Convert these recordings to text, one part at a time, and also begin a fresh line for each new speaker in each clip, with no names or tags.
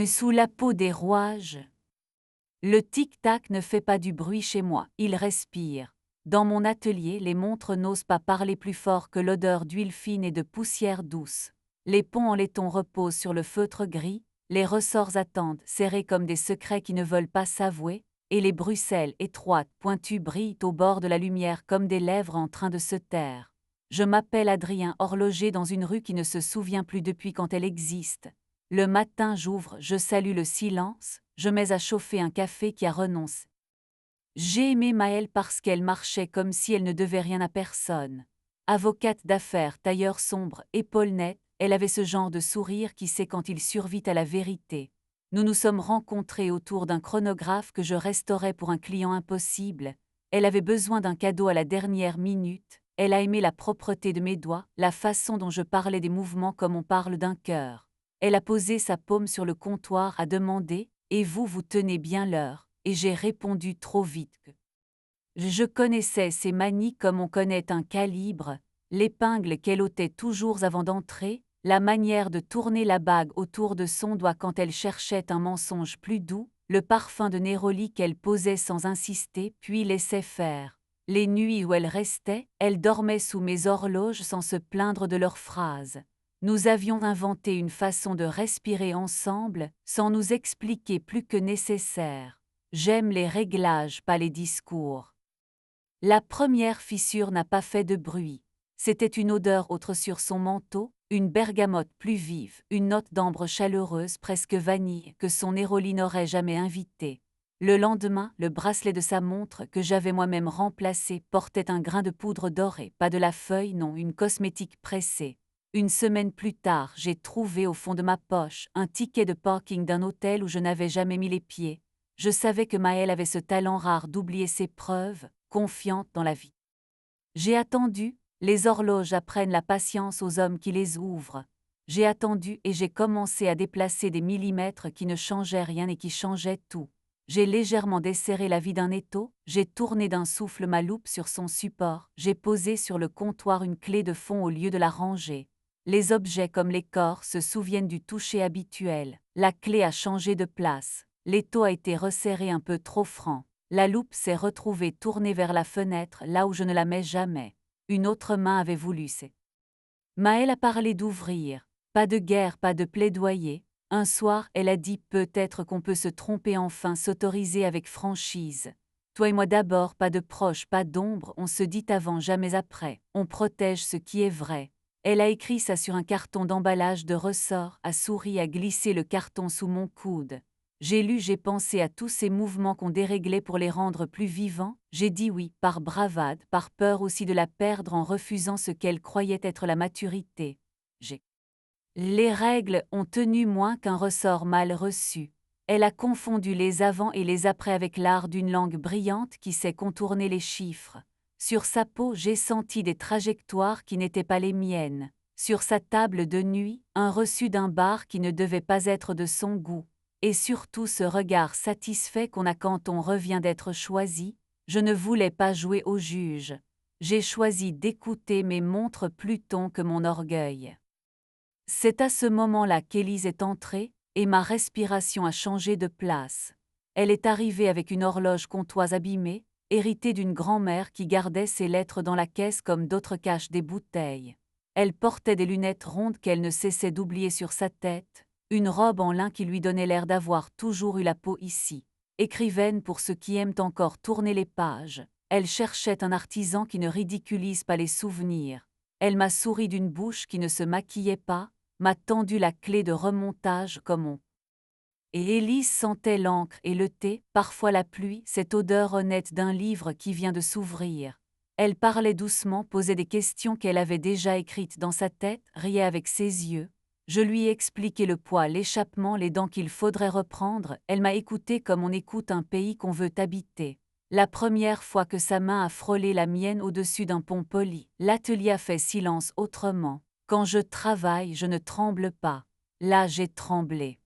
Sous la peau des rouages. Le tic-tac ne fait pas du bruit chez moi, il respire. Dans mon atelier, les montres n'osent pas parler plus fort que l'odeur d'huile fine et de poussière douce. Les ponts en laiton reposent sur le feutre gris, les ressorts attendent, serrés comme des secrets qui ne veulent pas s'avouer, et les bruxelles étroites, pointues brillent au bord de la lumière comme des lèvres en train de se taire. Je m'appelle Adrien, horloger dans une rue qui ne se souvient plus depuis quand elle existe. Le matin j'ouvre, je salue le silence, je mets à chauffer un café qui a renoncé. J'ai aimé Maëlle parce qu'elle marchait comme si elle ne devait rien à personne. Avocate d'affaires, tailleur sombre, épaules nettes, elle avait ce genre de sourire qui sait quand il survit à la vérité. Nous nous sommes rencontrés autour d'un chronographe que je restaurais pour un client impossible. Elle avait besoin d'un cadeau à la dernière minute. Elle a aimé la propreté de mes doigts, la façon dont je parlais des mouvements comme on parle d'un cœur. Elle a posé sa paume sur le comptoir, a demandé « Et vous, vous tenez bien l'heure ?» Et j'ai répondu trop vite que je connaissais ses manies comme on connaît un calibre, l'épingle qu'elle ôtait toujours avant d'entrer, la manière de tourner la bague autour de son doigt quand elle cherchait un mensonge plus doux, le parfum de Néroli qu'elle posait sans insister puis laissait faire. Les nuits où elle restait, elle dormait sous mes horloges sans se plaindre de leurs phrases. Nous avions inventé une façon de respirer ensemble, sans nous expliquer plus que nécessaire. J'aime les réglages, pas les discours. La première fissure n'a pas fait de bruit. C'était une odeur autre sur son manteau, une bergamote plus vive, une note d'ambre chaleureuse presque vanille que son Néroli n'aurait jamais invitée. Le lendemain, le bracelet de sa montre que j'avais moi-même remplacé portait un grain de poudre dorée, pas de la feuille, non, une cosmétique pressée. Une semaine plus tard, j'ai trouvé au fond de ma poche un ticket de parking d'un hôtel où je n'avais jamais mis les pieds. Je savais que Maëlle avait ce talent rare d'oublier ses preuves, confiante dans la vie. J'ai attendu, les horloges apprennent la patience aux hommes qui les ouvrent. J'ai attendu et j'ai commencé à déplacer des millimètres qui ne changeaient rien et qui changeaient tout. J'ai légèrement desserré la vie d'un étau, j'ai tourné d'un souffle ma loupe sur son support, j'ai posé sur le comptoir une clé de fond au lieu de la ranger. Les objets comme les corps se souviennent du toucher habituel, la clé a changé de place, l'étau a été resserré un peu trop franc. La loupe s'est retrouvée tournée vers la fenêtre, là où je ne la mets jamais. Une autre main avait voulu c'est. Maëlle a parlé d'ouvrir. Pas de guerre, pas de plaidoyer. Un soir, elle a dit peut-être qu'on peut se tromper enfin, s'autoriser avec franchise. Toi et moi d'abord, pas de proche, pas d'ombre, on se dit avant, jamais après. On protège ce qui est vrai. Elle a écrit ça sur un carton d'emballage de ressort, a souri, a glissé le carton sous mon coude. J'ai lu, j'ai pensé à tous ces mouvements qu'on déréglait pour les rendre plus vivants, j'ai dit oui, par bravade, par peur aussi de la perdre en refusant ce qu'elle croyait être la maturité. Les règles ont tenu moins qu'un ressort mal reçu. Elle a confondu les avant et les après avec l'art d'une langue brillante qui sait contourner les chiffres. Sur sa peau, j'ai senti des trajectoires qui n'étaient pas les miennes. Sur sa table de nuit, un reçu d'un bar qui ne devait pas être de son goût. Et surtout ce regard satisfait qu'on a quand on revient d'être choisi. Je ne voulais pas jouer au juge. J'ai choisi d'écouter mes montres Pluton que mon orgueil. C'est à ce moment-là qu'Élise est entrée, et ma respiration a changé de place. Elle est arrivée avec une horloge comtoise abîmée, héritée d'une grand-mère qui gardait ses lettres dans la caisse comme d'autres cachent des bouteilles. Elle portait des lunettes rondes qu'elle ne cessait d'oublier sur sa tête, une robe en lin qui lui donnait l'air d'avoir toujours eu la peau ici. Écrivaine pour ceux qui aiment encore tourner les pages, elle cherchait un artisan qui ne ridiculise pas les souvenirs. Elle m'a souri d'une bouche qui ne se maquillait pas, m'a tendu la clé de remontage comme on. Et Élise sentait l'encre et le thé, parfois la pluie, cette odeur honnête d'un livre qui vient de s'ouvrir. Elle parlait doucement, posait des questions qu'elle avait déjà écrites dans sa tête, riait avec ses yeux. Je lui ai expliqué le poids, l'échappement, les dents qu'il faudrait reprendre, elle m'a écouté comme on écoute un pays qu'on veut habiter. La première fois que sa main a frôlé la mienne au-dessus d'un pont poli, l'atelier a fait silence autrement. Quand je travaille, je ne tremble pas. Là, j'ai tremblé.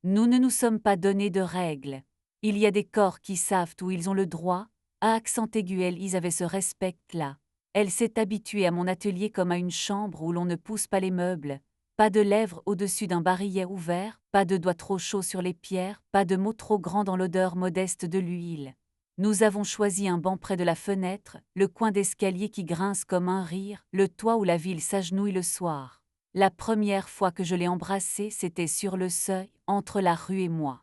Nous ne nous sommes pas donné de règles. Il y a des corps qui savent où ils ont le droit. À accent aigu, Élise avait ce respect-là. Elle s'est habituée à mon atelier comme à une chambre où l'on ne pousse pas les meubles. Pas de lèvres au-dessus d'un barillet ouvert, pas de doigts trop chauds sur les pierres, pas de mots trop grands dans l'odeur modeste de l'huile. Nous avons choisi un banc près de la fenêtre, le coin d'escalier qui grince comme un rire, le toit où la ville s'agenouille le soir. La première fois que je l'ai embrassé, c'était sur le seuil, entre la rue et moi.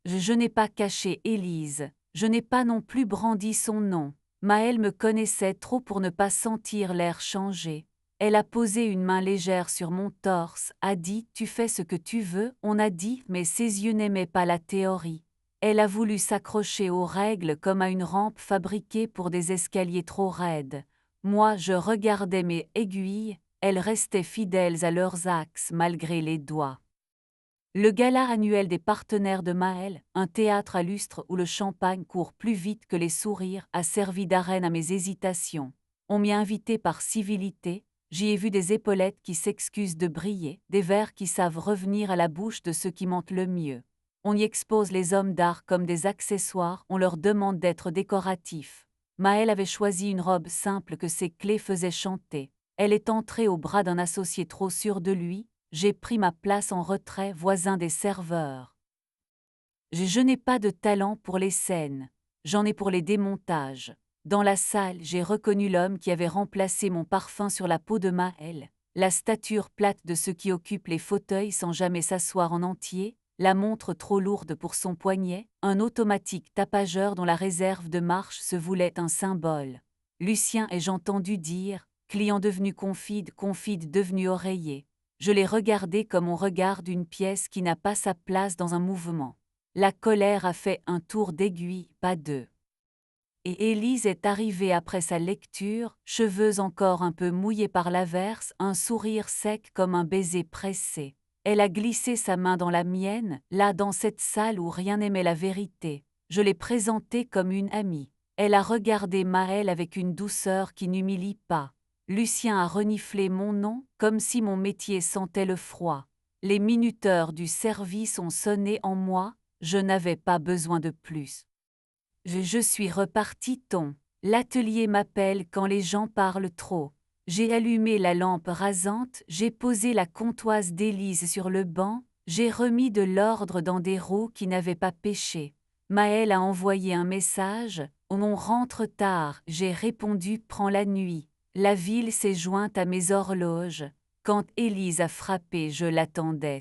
Je n'ai pas caché Élise, je n'ai pas non plus brandi son nom. Maëlle me connaissait trop pour ne pas sentir l'air changer. Elle a posé une main légère sur mon torse, a dit « Tu fais ce que tu veux », on a dit, mais ses yeux n'aimaient pas la théorie. Elle a voulu s'accrocher aux règles comme à une rampe fabriquée pour des escaliers trop raides. Moi, je regardais mes aiguilles, elles restaient fidèles à leurs axes malgré les doigts. Le gala annuel des partenaires de Maëlle, un théâtre à lustre où le champagne court plus vite que les sourires, a servi d'arène à mes hésitations. On m'y a invité par civilité, j'y ai vu des épaulettes qui s'excusent de briller, des vers qui savent revenir à la bouche de ceux qui mentent le mieux. On y expose les hommes d'art comme des accessoires, on leur demande d'être décoratifs. Maëlle avait choisi une robe simple que ses clés faisaient chanter. Elle est entrée au bras d'un associé trop sûr de lui. J'ai pris ma place en retrait, voisin des serveurs. Je n'ai pas de talent pour les scènes, j'en ai pour les démontages. Dans la salle, j'ai reconnu l'homme qui avait remplacé mon parfum sur la peau de Maëlle, la stature plate de ceux qui occupent les fauteuils sans jamais s'asseoir en entier, la montre trop lourde pour son poignet, un automatique tapageur dont la réserve de marche se voulait un symbole. Lucien ai-je entendu dire, client devenu confide devenu oreiller. Je l'ai regardé comme on regarde une pièce qui n'a pas sa place dans un mouvement. La colère a fait un tour d'aiguille, pas deux. Et Élise est arrivée après sa lecture, cheveux encore un peu mouillés par l'averse, un sourire sec comme un baiser pressé. Elle a glissé sa main dans la mienne, là dans cette salle où rien n'aimait la vérité. Je l'ai présentée comme une amie. Elle a regardé Maëlle avec une douceur qui n'humilie pas. Lucien a reniflé mon nom, comme si mon métier sentait le froid. Les minuteurs du service ont sonné en moi, je n'avais pas besoin de plus. Je suis reparti l'atelier m'appelle quand les gens parlent trop. J'ai allumé la lampe rasante, j'ai posé la comptoise d'Élise sur le banc, j'ai remis de l'ordre dans des roues qui n'avaient pas péché. Maëlle a envoyé un message, on rentre tard, j'ai répondu prends la nuit. La ville s'est jointe à mes horloges. Quand Élise a frappé, je l'attendais.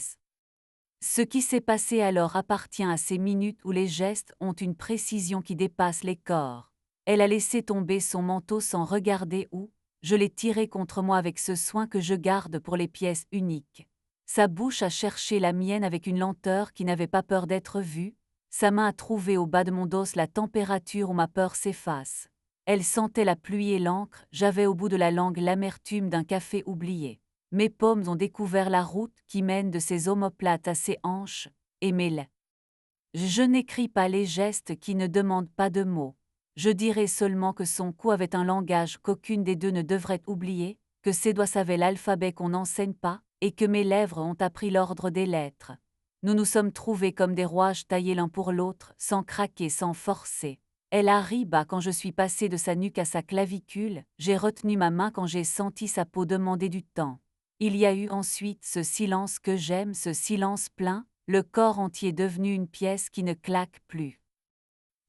Ce qui s'est passé alors appartient à ces minutes où les gestes ont une précision qui dépasse les corps. Elle a laissé tomber son manteau sans regarder où, je l'ai tiré contre moi avec ce soin que je garde pour les pièces uniques. Sa bouche a cherché la mienne avec une lenteur qui n'avait pas peur d'être vue, sa main a trouvé au bas de mon dos la température où ma peur s'efface. Elle sentait la pluie et l'encre, j'avais au bout de la langue l'amertume d'un café oublié. Mes paumes ont découvert la route qui mène de ses omoplates à ses hanches, et mes lèvres. Je n'écris pas les gestes qui ne demandent pas de mots. Je dirai seulement que son cou avait un langage qu'aucune des deux ne devrait oublier, que ses doigts savaient l'alphabet qu'on n'enseigne pas, et que mes lèvres ont appris l'ordre des lettres. Nous nous sommes trouvés comme des rouages taillés l'un pour l'autre, sans craquer, sans forcer. Elle a ri bas quand je suis passé de sa nuque à sa clavicule, j'ai retenu ma main quand j'ai senti sa peau demander du temps. Il y a eu ensuite ce silence que j'aime, ce silence plein, le corps entier devenu une pièce qui ne claque plus.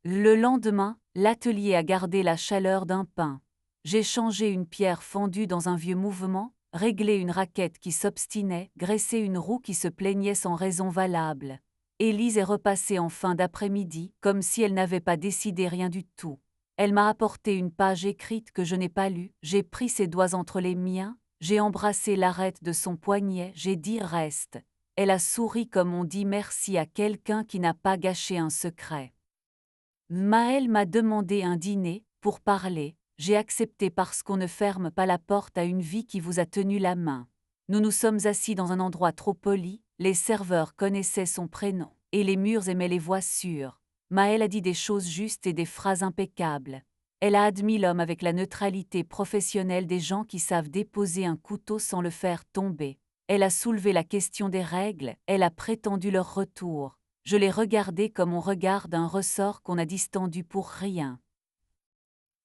Le lendemain, l'atelier a gardé la chaleur d'un pain. J'ai changé une pierre fondue dans un vieux mouvement, réglé une raquette qui s'obstinait, graissé une roue qui se plaignait sans raison valable. Élise est repassée en fin d'après-midi, comme si elle n'avait pas décidé rien du tout. Elle m'a apporté une page écrite que je n'ai pas lue, j'ai pris ses doigts entre les miens, j'ai embrassé l'arête de son poignet, j'ai dit « reste ». Elle a souri comme on dit merci à quelqu'un qui n'a pas gâché un secret. Maëlle m'a demandé un dîner, pour parler, j'ai accepté parce qu'on ne ferme pas la porte à une vie qui vous a tenu la main. Nous nous sommes assis dans un endroit trop poli, les serveurs connaissaient son prénom, et les murs aimaient les voix sûres. Maëlle a dit des choses justes et des phrases impeccables. Elle a admis l'homme avec la neutralité professionnelle des gens qui savent déposer un couteau sans le faire tomber. Elle a soulevé la question des règles, elle a prétendu leur retour. Je l'ai regardé comme on regarde un ressort qu'on a distendu pour rien.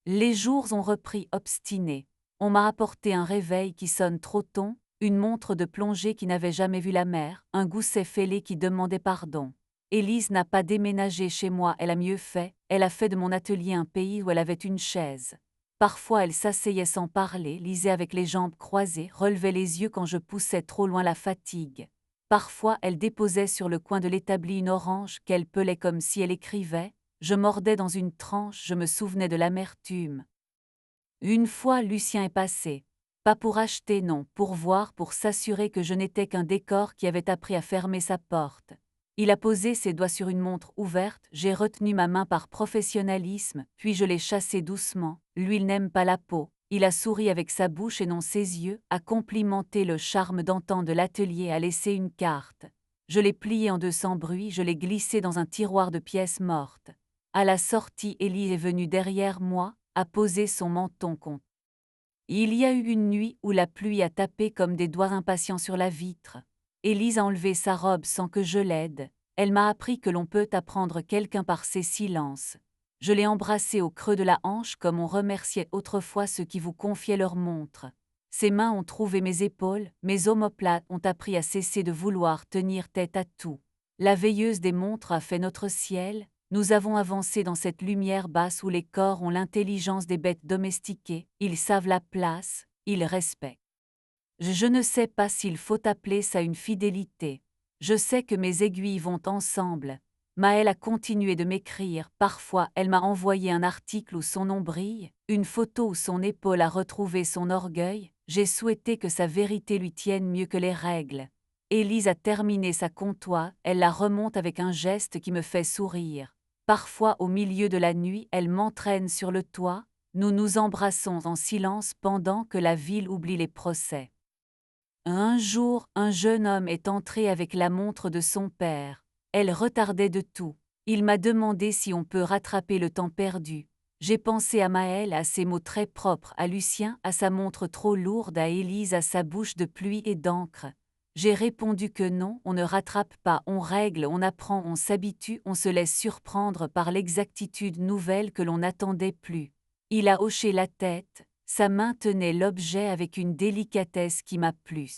Les jours ont repris obstinés. On m'a apporté un réveil qui sonne trop tôt, une montre de plongée qui n'avait jamais vu la mer, un gousset fêlé qui demandait pardon. Élise n'a pas déménagé chez moi, elle a mieux fait, elle a fait de mon atelier un pays où elle avait une chaise. Parfois elle s'asseyait sans parler, lisait avec les jambes croisées, relevait les yeux quand je poussais trop loin la fatigue. Parfois elle déposait sur le coin de l'établi une orange qu'elle pelait comme si elle écrivait, je mordais dans une tranche, je me souvenais de l'amertume. Une fois Lucien est passé. Pas pour acheter, non, pour voir, pour s'assurer que je n'étais qu'un décor qui avait appris à fermer sa porte. Il a posé ses doigts sur une montre ouverte, j'ai retenu ma main par professionnalisme, puis je l'ai chassé doucement. Lui, il n'aime pas la peau. Il a souri avec sa bouche et non ses yeux, a complimenté le charme d'antan de l'atelier, a laissé une carte. Je l'ai pliée en deux sans bruit, je l'ai glissée dans un tiroir de pièces mortes. À la sortie, Élie est venue derrière moi, a posé son menton contre. Il y a eu une nuit où la pluie a tapé comme des doigts impatients sur la vitre. Élise a enlevé sa robe sans que je l'aide. Elle m'a appris que l'on peut apprendre quelqu'un par ses silences. Je l'ai embrassée au creux de la hanche comme on remerciait autrefois ceux qui vous confiaient leurs montres. Ses mains ont trouvé mes épaules, mes omoplates ont appris à cesser de vouloir tenir tête à tout. La veilleuse des montres a fait notre ciel. Nous avons avancé dans cette lumière basse où les corps ont l'intelligence des bêtes domestiquées, ils savent la place, ils respectent. Je ne sais pas s'il faut appeler ça une fidélité. Je sais que mes aiguilles vont ensemble. Maëlle a continué de m'écrire, parfois elle m'a envoyé un article où son nom brille, une photo où son épaule a retrouvé son orgueil, j'ai souhaité que sa vérité lui tienne mieux que les règles. Élise a terminé sa comptoir, elle la remonte avec un geste qui me fait sourire. Parfois au milieu de la nuit, elle m'entraîne sur le toit, nous nous embrassons en silence pendant que la ville oublie les procès. Un jour, un jeune homme est entré avec la montre de son père. Elle retardait de tout. Il m'a demandé si on peut rattraper le temps perdu. J'ai pensé à Maëlle, à ses mots très propres, à Lucien, à sa montre trop lourde, à Élise, à sa bouche de pluie et d'encre. J'ai répondu que non, on ne rattrape pas, on règle, on apprend, on s'habitue, on se laisse surprendre par l'exactitude nouvelle que l'on n'attendait plus. Il a hoché la tête, sa main tenait l'objet avec une délicatesse qui m'a plu.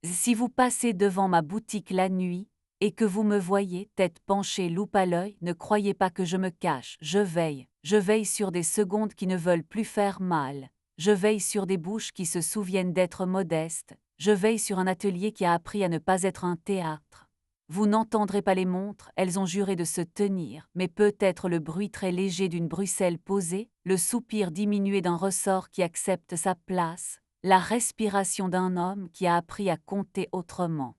Si vous passez devant ma boutique la nuit, et que vous me voyez, tête penchée, loupe à l'œil, ne croyez pas que je me cache, je veille sur des secondes qui ne veulent plus faire mal, je veille sur des bouches qui se souviennent d'être modestes, je veille sur un atelier qui a appris à ne pas être un théâtre. Vous n'entendrez pas les montres, elles ont juré de se tenir, mais peut-être le bruit très léger d'une Bruxelles posée, le soupir diminué d'un ressort qui accepte sa place, la respiration d'un homme qui a appris à compter autrement.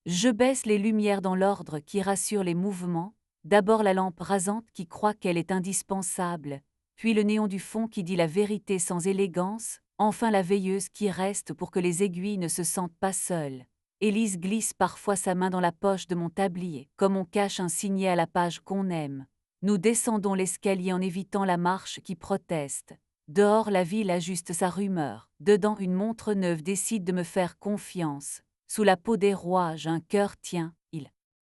Je baisse les lumières dans l'ordre qui rassure les mouvements, d'abord la lampe rasante qui croit qu'elle est indispensable, puis le néon du fond qui dit la vérité sans élégance, enfin la veilleuse qui reste pour que les aiguilles ne se sentent pas seules. Élise glisse parfois sa main dans la poche de mon tablier, comme on cache un signet à la page qu'on aime. Nous descendons l'escalier en évitant la marche qui proteste. Dehors la ville ajuste sa rumeur, dedans une montre neuve décide de me faire confiance. Sous la peau des rouages un cœur tient,